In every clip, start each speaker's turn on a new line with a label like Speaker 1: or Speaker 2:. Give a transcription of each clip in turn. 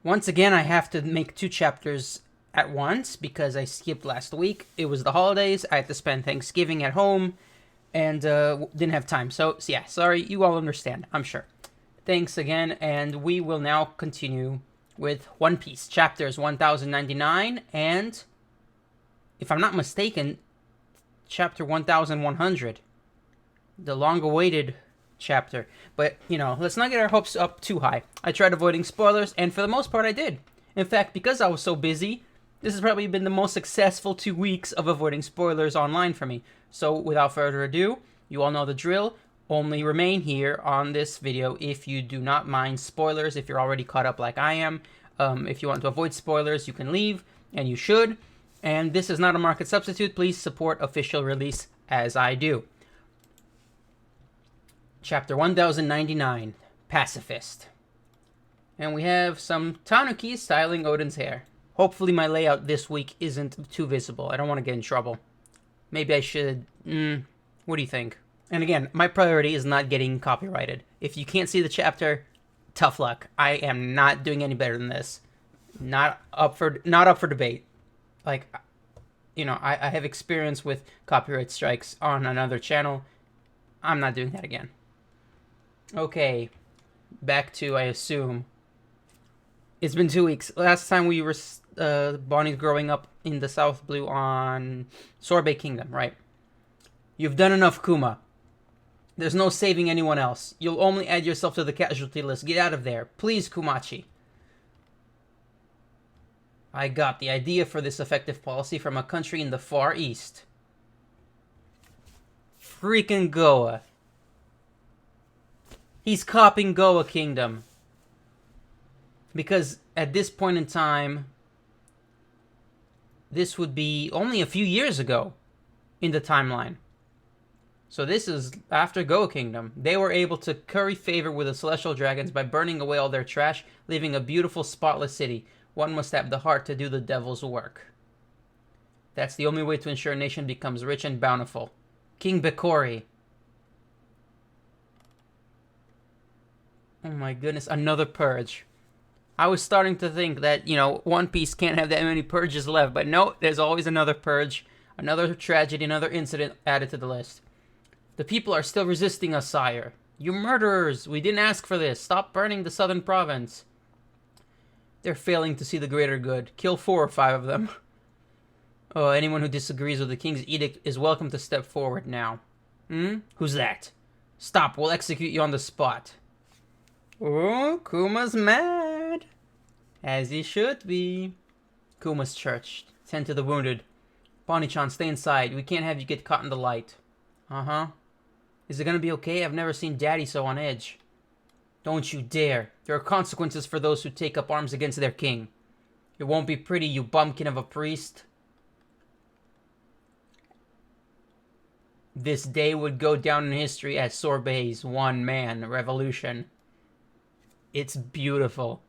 Speaker 1: Once again, I have to make 2 chapters at once because I skipped last week. It was the holidays. I had to spend Thanksgiving at home and didn't have time. So, yeah, sorry. You all understand, I'm sure. Thanks again, and we will now continue with One Piece, chapters 1099 and, if I'm not mistaken, chapter 1100. The long-awaited chapter. But, let's not get our hopes up too high. I tried avoiding spoilers, and for the most part I did. In fact, because I was so busy, this has probably been the most successful 2 weeks of avoiding spoilers online for me. So, without further ado, you all know the drill. Only remain here on this video if you do not mind spoilers, if you're already caught up like I am. If you want to avoid spoilers, you can leave, and you should. And this is not a market substitute. Please support official release as I do. Chapter 1099, Pacifist. And we have some tanuki styling Odin's hair. Hopefully my layout this week isn't too visible. I don't want to get in trouble. Maybe I should... what do you think? And again, my priority is not getting copyrighted. If you can't see the chapter, tough luck. I am not doing any better than this. Not up for debate. Like, I have experience with copyright strikes on another channel. I'm not doing that again. Okay, back to, I assume. It's been 2 weeks. Last time we were Bonnie's growing up in the South Blue on Sorbet Kingdom, right? You've done enough, Kuma. There's no saving anyone else. You'll only add yourself to the casualty list. Get out of there. Please, Kumachi. I got the idea for this effective policy from a country in the Far East. Freaking Goa. He's copying Goa Kingdom. Because at this point in time, this would be only a few years ago in the timeline. So this is after Goa Kingdom. They were able to curry favor with the Celestial Dragons by burning away all their trash, leaving a beautiful, spotless city. One must have the heart to do the devil's work. That's the only way to ensure a nation becomes rich and bountiful. King Bekori. Oh my goodness, another purge. I was starting to think that, One Piece can't have that many purges left, but no, there's always another purge, another tragedy, another incident added to the list. The people are still resisting us, sire. You murderers! We didn't ask for this. Stop burning the southern province. They're failing to see the greater good. Kill 4 or 5 of them. Oh, anyone who disagrees with the king's edict is welcome to step forward now. Who's that? Stop, we'll execute you on the spot. Oh, Kuma's mad. As he should be. Kuma's church. Tend to the wounded. Bonnie-chan, stay inside. We can't have you get caught in the light. Uh-huh. Is it gonna be okay? I've never seen Daddy so on edge. Don't you dare. There are consequences for those who take up arms against their king. It won't be pretty, you bumpkin of a priest. This day would go down in history as Sorbet's one-man revolution. It's beautiful.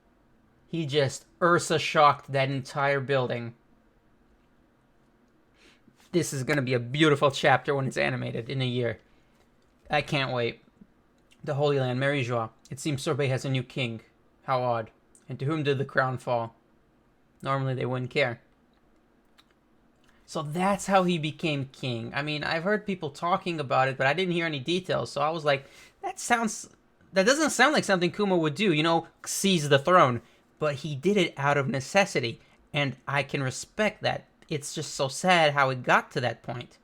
Speaker 1: He just Ursa shocked that entire building. This is going to be a beautiful chapter when it's animated in a year. I can't wait. The Holy Land, Mary Joie. It seems Sorbet has a new king. How odd. And to whom did the crown fall? Normally they wouldn't care. So that's how he became king. I mean, I've heard people talking about it, but I didn't hear any details. So I was like, that doesn't sound like something Kuma would do, seize the throne. But he did it out of necessity. And I can respect that. It's just so sad how it got to that point.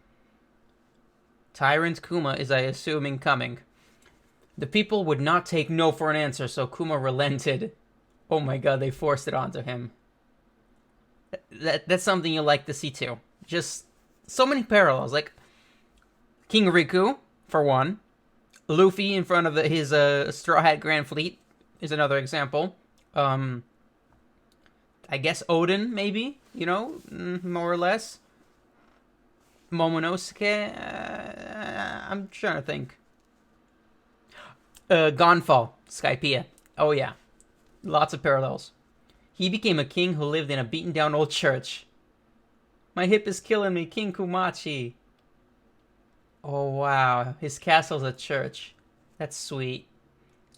Speaker 1: Tyrant Kuma is, I assume, incoming. The people would not take no for an answer, so Kuma relented. Oh my god, they forced it onto him. That's something you like to see too. Just so many parallels. Like King Riku, for one. Luffy in front of his Straw Hat Grand Fleet is another example. I guess Odin, maybe, more or less. Momonosuke, I'm trying to think. Gonfall, Skypiea. Oh yeah, lots of parallels. He became a king who lived in a beaten-down old church. My hip is killing me, King Kumachi. Oh wow, his castle's a church. That's sweet.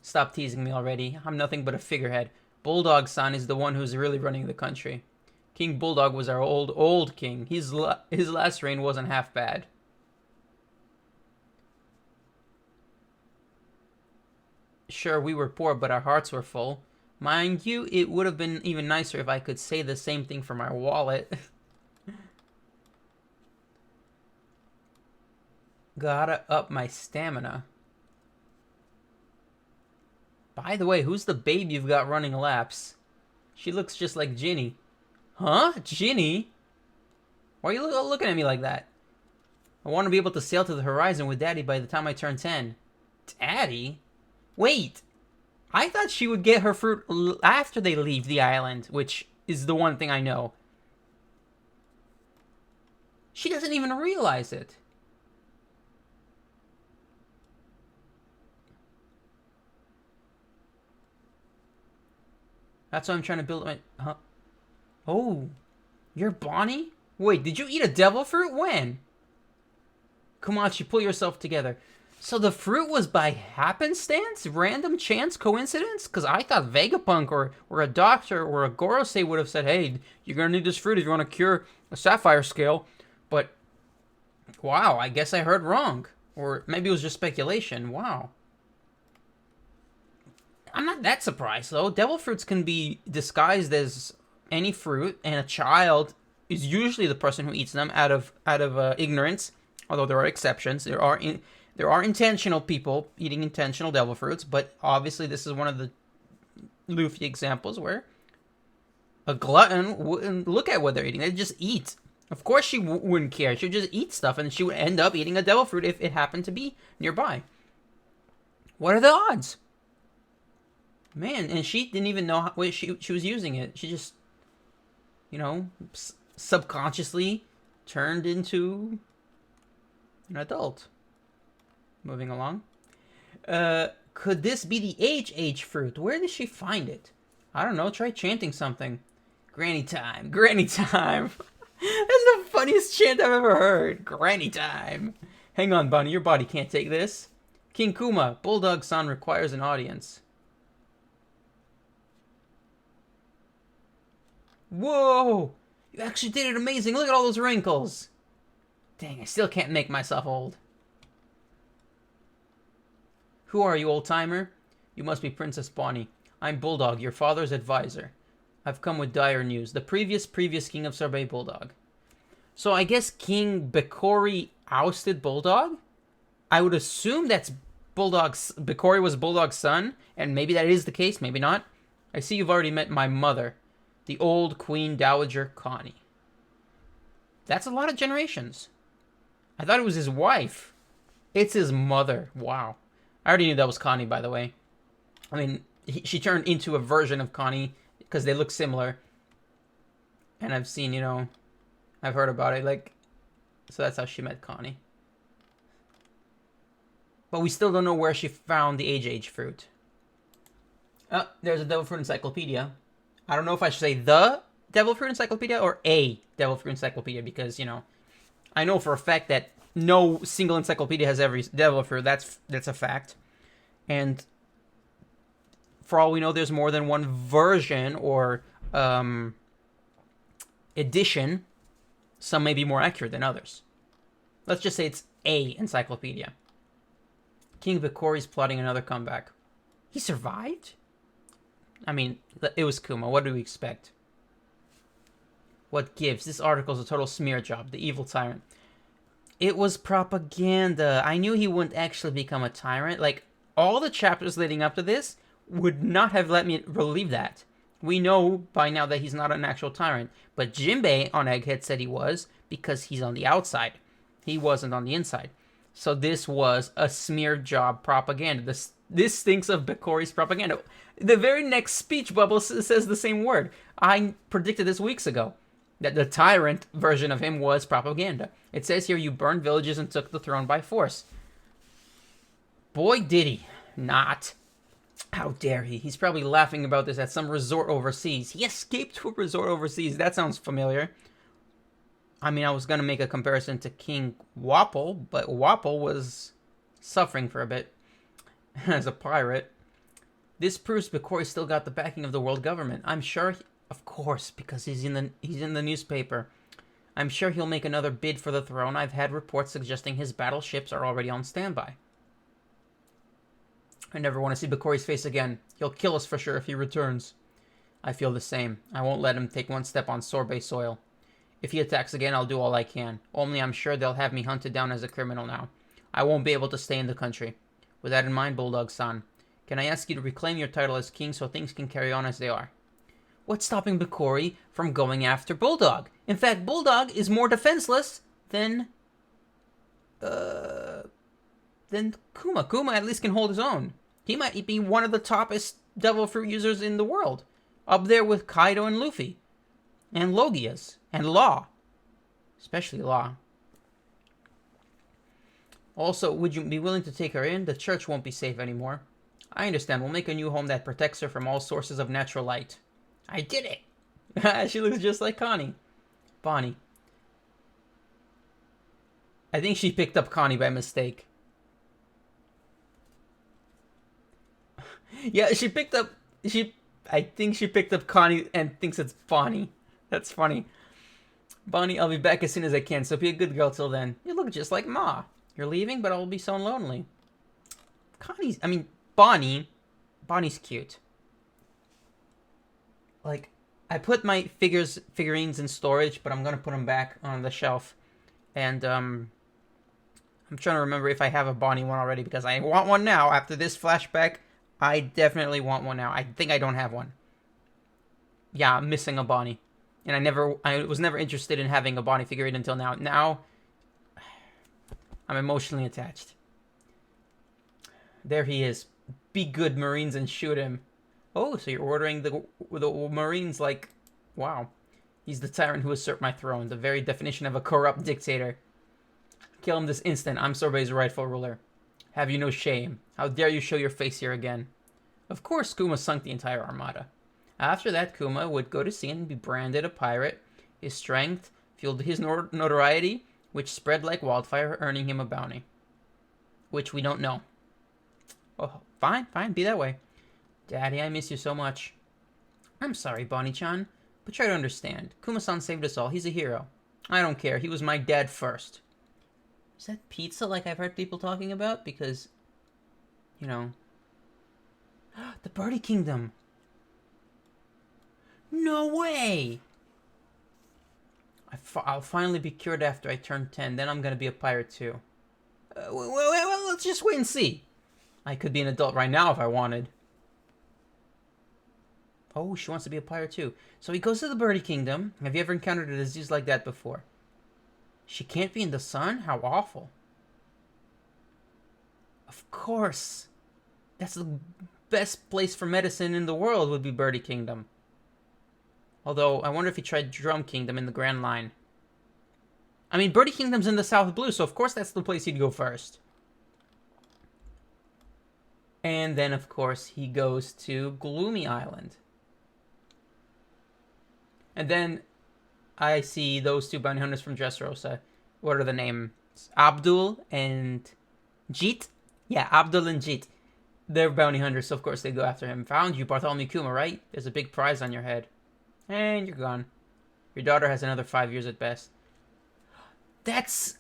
Speaker 1: Stop teasing me already. I'm nothing but a figurehead. Bulldog San is the one who's really running the country. King Bulldog was our old king. His last reign wasn't half bad. Sure, we were poor, but our hearts were full. Mind you, it would have been even nicer if I could say the same thing for my wallet. Gotta up my stamina. By the way, who's the babe you've got running laps? She looks just like Ginny. Huh? Ginny? Why are you looking at me like that? I want to be able to sail to the horizon with Daddy by the time I turn 10. Daddy? Wait! I thought she would get her fruit after they leave the island, which is the one thing I know. She doesn't even realize it. That's why I'm trying to build my... Huh? Oh, you're Bonnie? Wait, did you eat a devil fruit? When? Komachi, pull yourself together. So the fruit was by happenstance? Random chance coincidence? Because I thought Vegapunk or a doctor or a Gorosei would have said, hey, you're going to need this fruit if you want to cure a sapphire scale. But, wow, I guess I heard wrong. Or maybe it was just speculation. Wow. I'm not that surprised, though. Devil fruits can be disguised as any fruit, and a child is usually the person who eats them out of ignorance. Although there are exceptions, there are intentional people eating intentional devil fruits, but obviously this is one of the Luffy examples where a glutton wouldn't look at what they're eating; they'd just eat. Of course, she wouldn't care; she'd just eat stuff, and she would end up eating a devil fruit if it happened to be nearby. What are the odds? Man, and she didn't even know how she was using it. She just, subconsciously turned into an adult. Moving along. Could this be the H fruit? Where did she find it? I don't know. Try chanting something. Granny time. Granny time. That's the funniest chant I've ever heard. Granny time. Hang on, Bunny. Your body can't take this. King Kuma. Bulldog-san requires an audience. Whoa! You actually did it amazing. Look at all those wrinkles. Dang, I still can't make myself old. Who are you, old-timer? You must be Princess Bonnie. I'm Bulldog, your father's advisor. I've come with dire news. The previous king of Sorbet Bulldog. So I guess King Bikori ousted Bulldog? I would assume that's Bikori was Bulldog's son, and maybe that is the case, maybe not. I see you've already met my mother, the old Queen Dowager Connie. That's a lot of generations. I thought it was his wife. It's his mother. Wow. I already knew that was Connie, by the way. I mean, she turned into a version of Connie because they look similar. And I've seen, I've heard about it. So that's how she met Connie. But we still don't know where she found the H fruit. Oh, there's a Devil Fruit Encyclopedia. I don't know if I should say the Devil Fruit Encyclopedia or a Devil Fruit Encyclopedia because, I know for a fact that no single encyclopedia has every devil fruit. That's a fact. And for all we know, there's more than one version or edition. Some may be more accurate than others. Let's just say it's a encyclopedia. King Bikori's plotting another comeback. He survived? I mean, it was Kuma. What do we expect? What gives? This article's a total smear job. The evil tyrant. It was propaganda. I knew he wouldn't actually become a tyrant. All the chapters leading up to this would not have let me believe that. We know by now that he's not an actual tyrant. But Jinbei on Egghead said he was because he's on the outside. He wasn't on the inside. So this was a smear job propaganda. This stinks of Bikori's propaganda. The very next speech bubble says the same word. I predicted this weeks ago. That the tyrant version of him was propaganda. It says here, you burned villages and took the throne by force. Boy, did he not. How dare he? He's probably laughing about this at some resort overseas. He escaped to a resort overseas. That sounds familiar. I mean, I was going to make a comparison to King Wapol, but Wapol was suffering for a bit as a pirate. This proves Bikori still got the backing of the world government. I'm sure, of course, because he's in the newspaper. I'm sure he'll make another bid for the throne. I've had reports suggesting his battleships are already on standby. I never want to see Bikori's face again. He'll kill us for sure if he returns. I feel the same. I won't let him take one step on Sorbet soil. If he attacks again, I'll do all I can. Only I'm sure they'll have me hunted down as a criminal now. I won't be able to stay in the country. With that in mind, Bulldog-san, can I ask you to reclaim your title as king so things can carry on as they are? What's stopping Bikori from going after Bulldog? In fact, Bulldog is more defenseless than Kuma. Kuma at least can hold his own. He might be one of the toppest devil fruit users in the world. Up there with Kaido and Luffy. And Logias. And Law. Especially Law. Also, would you be willing to take her in? The church won't be safe anymore. I understand. We'll make a new home that protects her from all sources of natural light. I did it! She looks just like Connie. Bonnie. I think she picked up Connie by mistake. Yeah, she picked up... I think she picked up Connie and thinks it's Bonnie. That's funny. Bonnie, I'll be back as soon as I can, so be a good girl till then. You look just like Ma. You're leaving, but I'll be so lonely. Bonnie's cute. Like, I put my figurines in storage, but I'm gonna put them back on the shelf. And, I'm trying to remember if I have a Bonnie one already, because I want one now. After this flashback, I definitely want one now. I think I don't have one. Yeah, I'm missing a Bonnie. And I was never interested in having a Bonnie figurine until now. Now, I'm emotionally attached. There he is. Be good, Marines, and shoot him. Oh, so you're ordering the Marines like... Wow. He's the tyrant who usurped my throne. The very definition of a corrupt dictator. Kill him this instant. I'm Sorbet's rightful ruler. Have you no shame? How dare you show your face here again? Of course, Kuma sunk the entire armada. After that, Kuma would go to sea and be branded a pirate. His strength fueled his notoriety, which spread like wildfire, earning him a bounty. Which we don't know. Oh, fine, be that way. Daddy, I miss you so much. I'm sorry, Bonnie-chan, but try to understand. Kuma-san saved us all. He's a hero. I don't care. He was my dad first. Is that pizza like I've heard people talking about? Because, you know... The Birdie Kingdom! No way! I'll finally be cured after I turn 10. Then I'm gonna be a pirate too. Well, let's just wait and see. I could be an adult right now if I wanted. Oh, she wants to be a pirate too. So he goes to the Birdie Kingdom. Have you ever encountered a disease like that before? She can't be in the sun? How awful. Of course. That's the best place for medicine in the world would be Birdie Kingdom. Although, I wonder if he tried Drum Kingdom in the Grand Line. I mean, Birdie Kingdom's in the South Blue, so of course that's the place he'd go first. And then, of course, he goes to Gloomy Island. And then I see those two bounty hunters from Dressrosa. What are the names? Abdul and Jeet? Yeah, Abdul and Jeet. They're bounty hunters, so of course they go after him. Found you, Bartholomew Kuma, right? There's a big prize on your head. And you're gone. Your daughter has another 5 years at best. That's,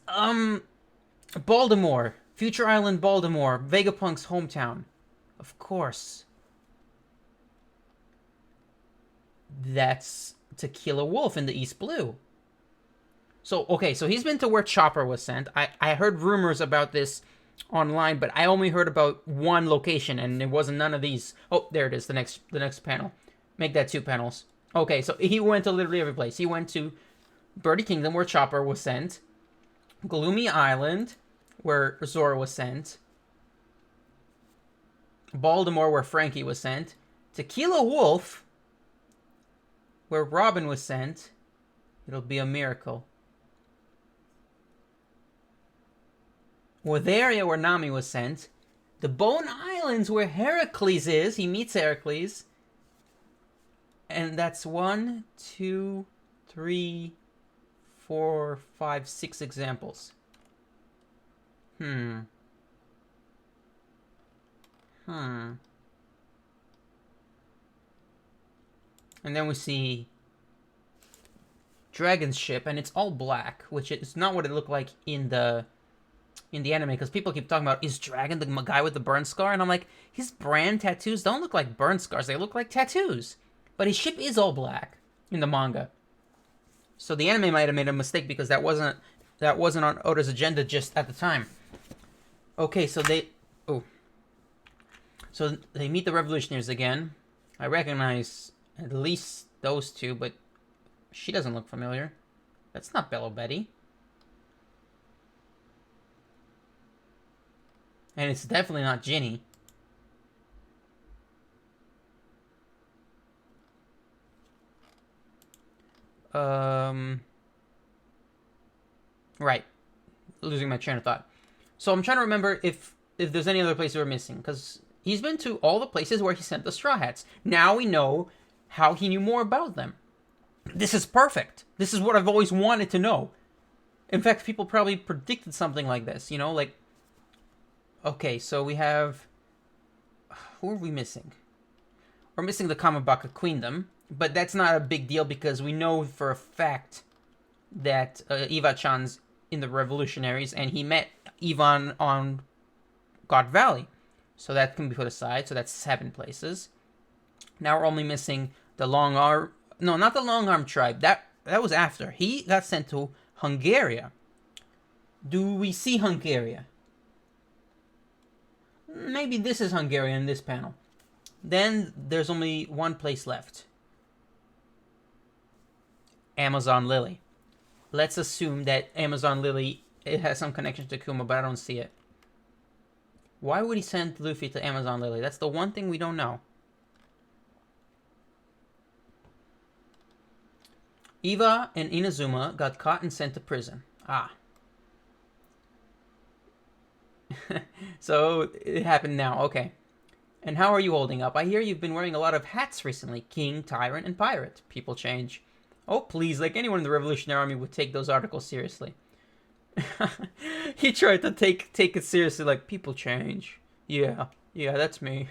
Speaker 1: Baltimore. Future Island, Baltimore. Vegapunk's hometown. Of course. That's Tequila Wolf in the East Blue. So, okay, so he's been to where Chopper was sent. I heard rumors about this online, but I only heard about one location, and it wasn't none of these. Oh, there it is, the next panel. Make that 2 panels. Okay, so he went to literally every place. He went to Birdie Kingdom, where Chopper was sent. Gloomy Island, where Zora was sent. Baltimore, where Frankie was sent. Tequila Wolf, where Robin was sent. It'll be a miracle. Or the area where Nami was sent. The Bone Islands, where Heracles is. He meets Heracles. And that's 1, 2, 3, 4, 5, 6 examples. And then we see Dragon's ship, and it's all black, which is not what it looked like in the anime, because people keep talking about, is Dragon the guy with the burn scar? And I'm like, his brand tattoos don't look like burn scars, they look like tattoos. But his ship is all black in the manga. So the anime might have made a mistake, because that wasn't on Oda's agenda just at the time. Okay, so they meet the revolutionaries again. I recognize at least those two, but she doesn't look familiar. That's not Bello Betty. And it's definitely not Ginny. Right. Losing my train of thought. So I'm trying to remember if there's any other places we're missing, because he's been to all the places where he sent the Straw Hats. Now we know how he knew more about them. This is perfect. This is what I've always wanted to know. In fact, people probably predicted something like this, you know, like... Okay, so we have... Who are we missing? We're missing the Kamabaka Queendom, but that's not a big deal because we know for a fact that Iva-chan's in the Revolutionaries, and he met Ivan on God Valley. So that can be put aside, so that's 7 places. Now we're only missing the Long Arm... No, not the Long Arm tribe. That was after. He got sent to Hungaria. Do we see Hungaria? Maybe this is Hungaria in this panel. Then there's only one place left. Amazon Lily. Let's assume that Amazon Lily, it has some connection to Kuma, but I don't see it. Why would he send Luffy to Amazon Lily? That's the one thing we don't know. Eva and Inazuma got caught and sent to prison. Ah. So it happened now, okay. And how are you holding up? I hear you've been wearing a lot of hats recently. King, Tyrant, and Pirate. People change. Oh, please, like anyone in the Revolutionary Army would take those articles seriously. He tried to take it seriously, like, people change. Yeah, that's me.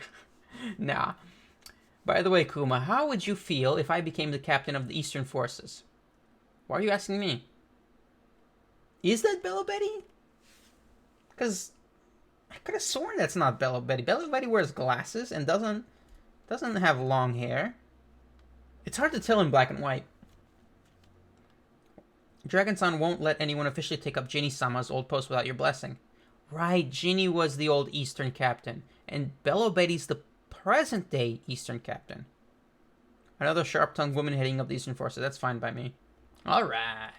Speaker 1: Nah. By the way, Kuma, how would you feel if I became the captain of the Eastern Forces? Why are you asking me? Is that Bello Betty? Because I could have sworn that's not Bello Betty. Bello Betty wears glasses and doesn't have long hair. It's hard to tell in black and white. Dragon-san won't let anyone officially take up Ginny-sama's old post without your blessing. Right, Ginny was the old Eastern captain, and Bello Betty's the present-day Eastern captain. Another sharp-tongued woman heading up the Eastern Forces. That's fine by me. Alright.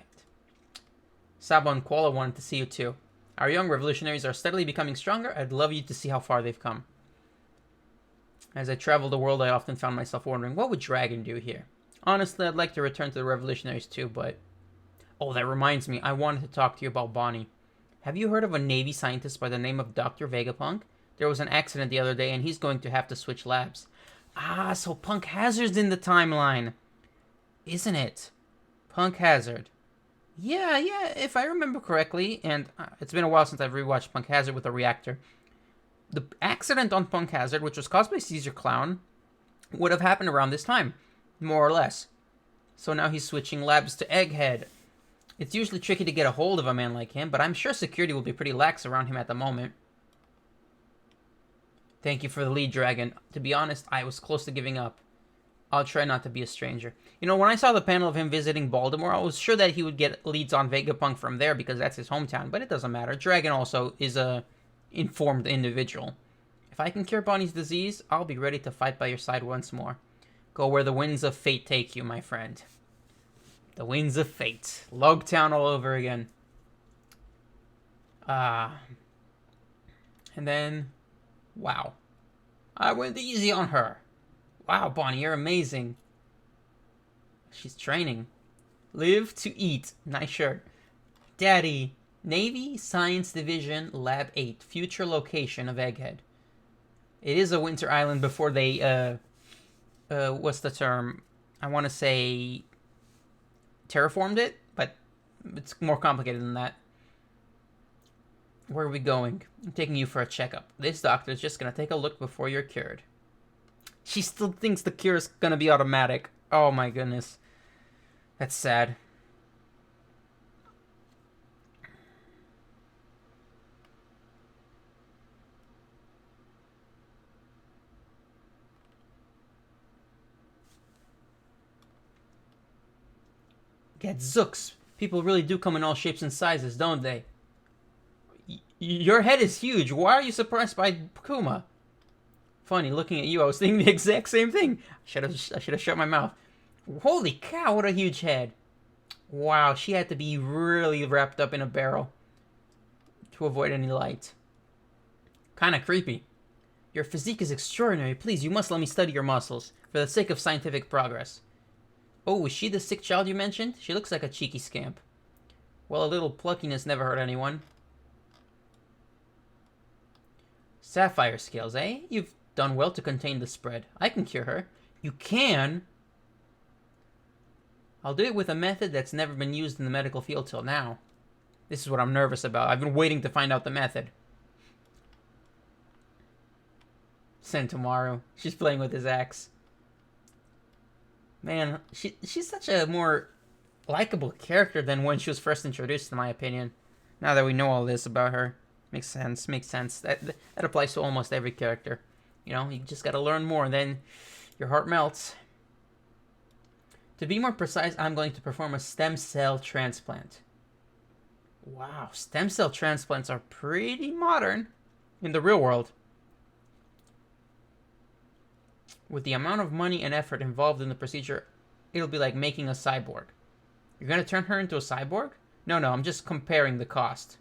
Speaker 1: Sabo and Koala wanted to see you too. Our young revolutionaries are steadily becoming stronger. I'd love you to see how far they've come. As I traveled the world, I often found myself wondering, what would Dragon do here? Honestly, I'd like to return to the revolutionaries too, but... Oh, that reminds me. I wanted to talk to you about Bonnie. Have you heard of a Navy scientist by the name of Dr. Vegapunk? There was an accident the other day, and he's going to have to switch labs. Ah, so Punk Hazard's in the timeline. Isn't it? Punk Hazard. Yeah, if I remember correctly, and it's been a while since I've rewatched Punk Hazard with a reactor. The accident on Punk Hazard, which was caused by Caesar Clown, would have happened around this time, more or less. So now he's switching labs to Egghead. It's usually tricky to get a hold of a man like him, but I'm sure security will be pretty lax around him at the moment. Thank you for the lead, Dragon. To be honest, I was close to giving up. I'll try not to be a stranger. You know, when I saw the panel of him visiting Baltimore, I was sure that he would get leads on Vegapunk from there because that's his hometown, but it doesn't matter. Dragon also is a informed individual. If I can cure Bonnie's disease, I'll be ready to fight by your side once more. Go where the winds of fate take you, my friend. The winds of fate. Logtown all over again. And then... Wow. I went easy on her. Wow, Bonnie, you're amazing. She's training. Live to eat. Nice shirt. Daddy. Navy Science Division, Lab 8. Future location of Egghead. It is a winter island before they, what's the term? I want to say... terraformed it, but it's more complicated than that. Where are we going? I'm taking you for a checkup. This doctor's just gonna take a look before you're cured. She still thinks the cure is gonna be automatic. Oh my goodness. That's sad. Gadzooks. People really do come in all shapes and sizes, don't they? Your head is huge. Why are you surprised by Kuma? Funny, looking at you, I was thinking the exact same thing. I should have shut my mouth. Holy cow, what a huge head. Wow, she had to be really wrapped up in a barrel to avoid any light. Kinda creepy. Your physique is extraordinary. Please, you must let me study your muscles, for the sake of scientific progress. Oh, is she the sick child you mentioned? She looks like a cheeky scamp. Well, a little pluckiness never hurt anyone. Sapphire scales, eh? You've done well to contain the spread. I can cure her. You can? I'll do it with a method that's never been used in the medical field till now. This is what I'm nervous about. I've been waiting to find out the method. Sentomaru. She's playing with his axe. Man, she's such a more likable character than when she was first introduced, in my opinion. Now that we know all this about her. Makes sense, makes sense. That applies to almost every character. You know, you just gotta learn more, and then your heart melts. To be more precise, I'm going to perform a stem cell transplant. Wow, stem cell transplants are pretty modern in the real world. With the amount of money and effort involved in the procedure, it'll be like making a cyborg. You're gonna turn her into a cyborg? No, I'm just comparing the cost.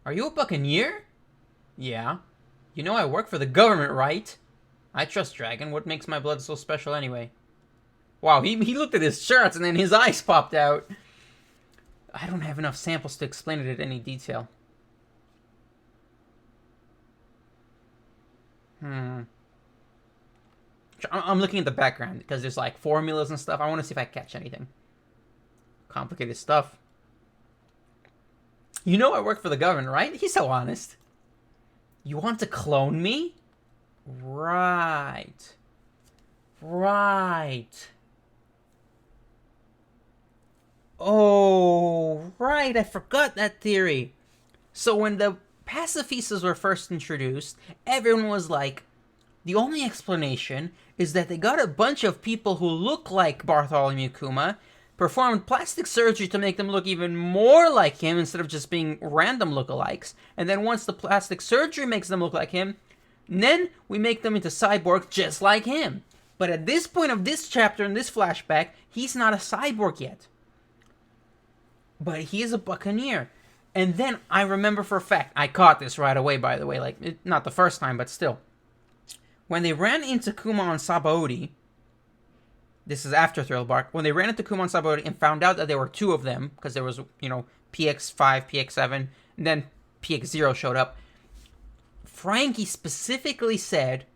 Speaker 1: Are you a buccaneer? Yeah. You know I work for the government, right? I trust Dragon. What makes my blood so special anyway? Wow, he looked at his charts and then his eyes popped out. I don't have enough samples to explain it in any detail. I'm looking at the background because there's like formulas and stuff. I want to see if I catch anything. Complicated stuff. You know I work for the government, right? He's so honest. You want to clone me? Right. Oh, right. I forgot that theory. So when the Pacifistas were first introduced, everyone was like, the only explanation is that they got a bunch of people who look like Bartholomew Kuma, performed plastic surgery to make them look even more like him instead of just being random lookalikes, and then once the plastic surgery makes them look like him, then we make them into cyborgs just like him. But at this point of this chapter, in this flashback, he's not a cyborg yet. But he is a buccaneer. And then I remember for a fact, I caught this right away, by the way, like, not the first time, but still. When they ran into Kuma on Sabaody, this is after Thrill Bark, when they ran into Kuma on Sabaody and found out that there were two of them, because there was, PX5, PX7, and then PX0 showed up, Frankie specifically said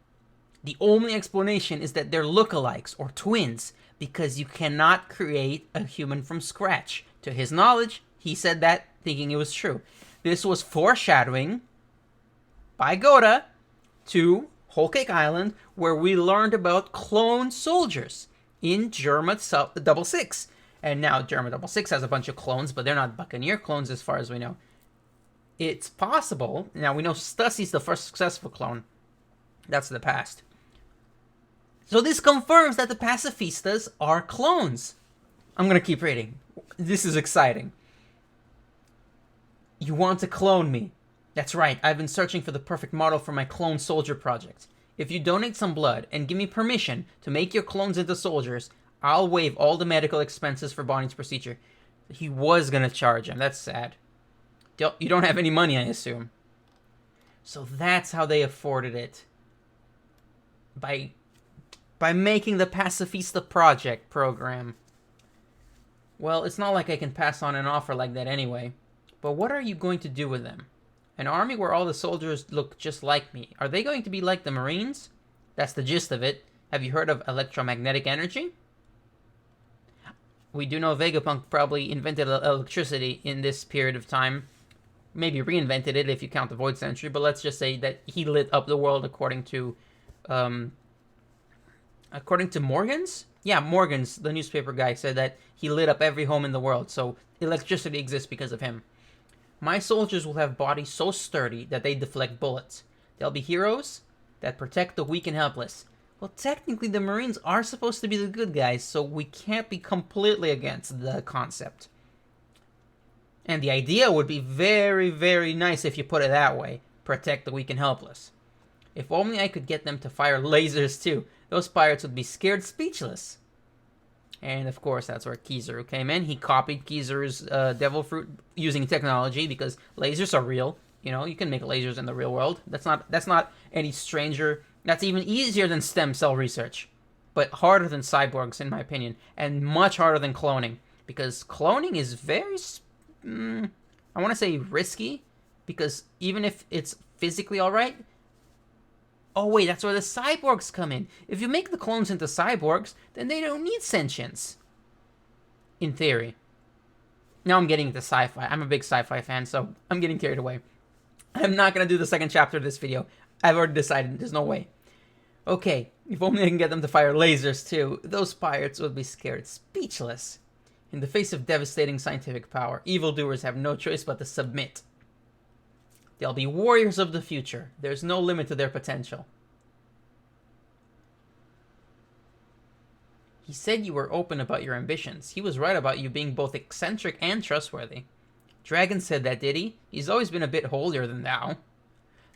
Speaker 1: the only explanation is that they're lookalikes, or twins, because you cannot create a human from scratch. To his knowledge, he said that thinking it was true. This was foreshadowing by Goda to Whole Cake Island, where we learned about clone soldiers in Germa 66. And now Germa 66 has a bunch of clones, but they're not Buccaneer clones as far as we know. It's possible. Now, we know Stussy's the first successful clone. That's the past. So this confirms that the Pacifistas are clones. I'm going to keep reading. This is exciting. You want to clone me? That's right, I've been searching for the perfect model for my clone soldier project. If you donate some blood and give me permission to make your clones into soldiers, I'll waive all the medical expenses for Bonnie's procedure. He was gonna charge him, that's sad. You don't have any money, I assume. So that's how they afforded it. By making the Pacifista Project program. Well, it's not like I can pass on an offer like that anyway. But what are you going to do with them? An army where all the soldiers look just like me. Are they going to be like the Marines? That's the gist of it. Have you heard of electromagnetic energy? We do know Vegapunk probably invented electricity in this period of time. maybe reinvented it if you count the Void Century, but let's just say that he lit up the world according to Morgans. Yeah, Morgans, the newspaper guy, said that he lit up every home in the world, so electricity exists because of him. My soldiers will have bodies so sturdy that they deflect bullets. They'll be heroes that protect the weak and helpless. Well, technically, the Marines are supposed to be the good guys, so we can't be completely against the concept. And the idea would be very, very nice if you put it that way. Protect the weak and helpless. If only I could get them to fire lasers too. Those pirates would be scared speechless. And of course, that's where Kizaru came in. He copied Kizaru's Devil Fruit using technology because lasers are real. You know, you can make lasers in the real world. That's not any stranger. That's even easier than stem cell research, but harder than cyborgs, in my opinion, and much harder than cloning, because cloning is very, I want to say risky, because even if it's physically all right, oh wait, that's where the cyborgs come in. If you make the clones into cyborgs, then they don't need sentience, in theory. Now I'm getting into sci-fi. I'm a big sci-fi fan, so I'm getting carried away. I'm not going to do the second chapter of this video. I've already decided. There's no way. Okay, if only I can get them to fire lasers too. Those pirates would be scared speechless. In the face of devastating scientific power, evildoers have no choice but to submit. They'll be warriors of the future. There's no limit to their potential. He said you were open about your ambitions. He was right about you being both eccentric and trustworthy. Dragon said that, did he? He's always been a bit holier than thou.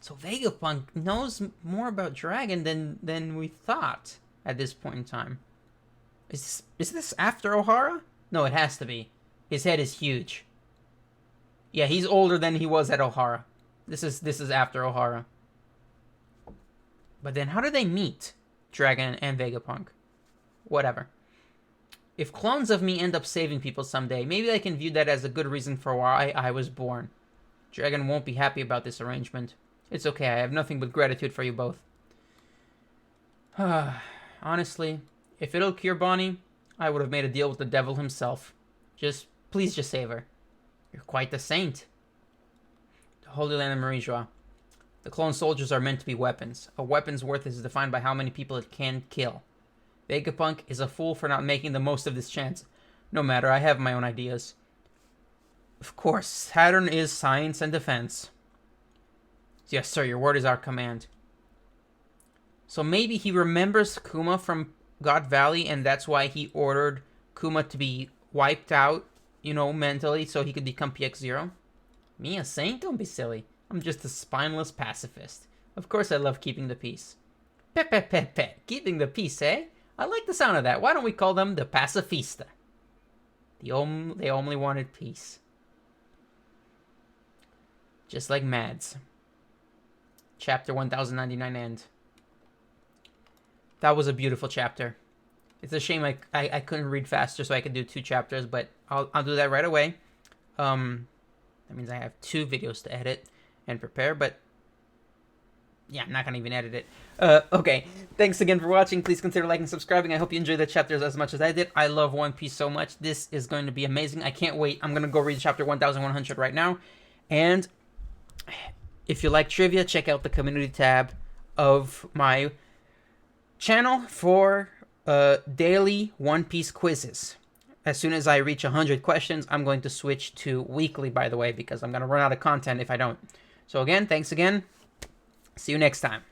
Speaker 1: So Vegapunk knows more about Dragon than we thought at this point in time. Is this after Ohara? No, it has to be. His head is huge. Yeah, he's older than he was at Ohara. This is after Ohara. But then how do they meet, Dragon and Vegapunk? Whatever. If clones of me end up saving people someday, maybe I can view that as a good reason for why I was born. Dragon won't be happy about this arrangement. It's okay, I have nothing but gratitude for you both. Honestly, if it'll cure Bonnie, I would have made a deal with the devil himself. Please just save her. You're quite the saint. The Holy Land of Marie-Joie. The clone soldiers are meant to be weapons. A weapon's worth is defined by how many people it can kill. Vegapunk is a fool for not making the most of this chance. No matter, I have my own ideas. Of course, Saturn is science and defense. Yes, sir, your word is our command. So maybe he remembers Kuma from God Valley, and that's why he ordered Kuma to be wiped out, you know, mentally, so he could become PX0. Me, a saint? Don't be silly. I'm just a spineless pacifist. Of course I love keeping the peace. Pet. Keeping the peace, eh? I like the sound of that. Why don't we call them the Pacifista? They only wanted peace. Just like Mads. Chapter 1099 end. That was a beautiful chapter. It's a shame I couldn't read faster so I could do 2 chapters, but I'll do that right away. That means I have 2 videos to edit and prepare, but yeah, I'm not going to even edit it. Okay, thanks again for watching. Please consider liking and subscribing. I hope you enjoyed the chapters as much as I did. I love One Piece so much. This is going to be amazing. I can't wait. I'm going to go read chapter 1100 right now. And if you like trivia, check out the community tab of my channel for daily One Piece quizzes. As soon as I reach 100 questions, I'm going to switch to weekly, by the way, because I'm going to run out of content if I don't. So again, thanks again. See you next time.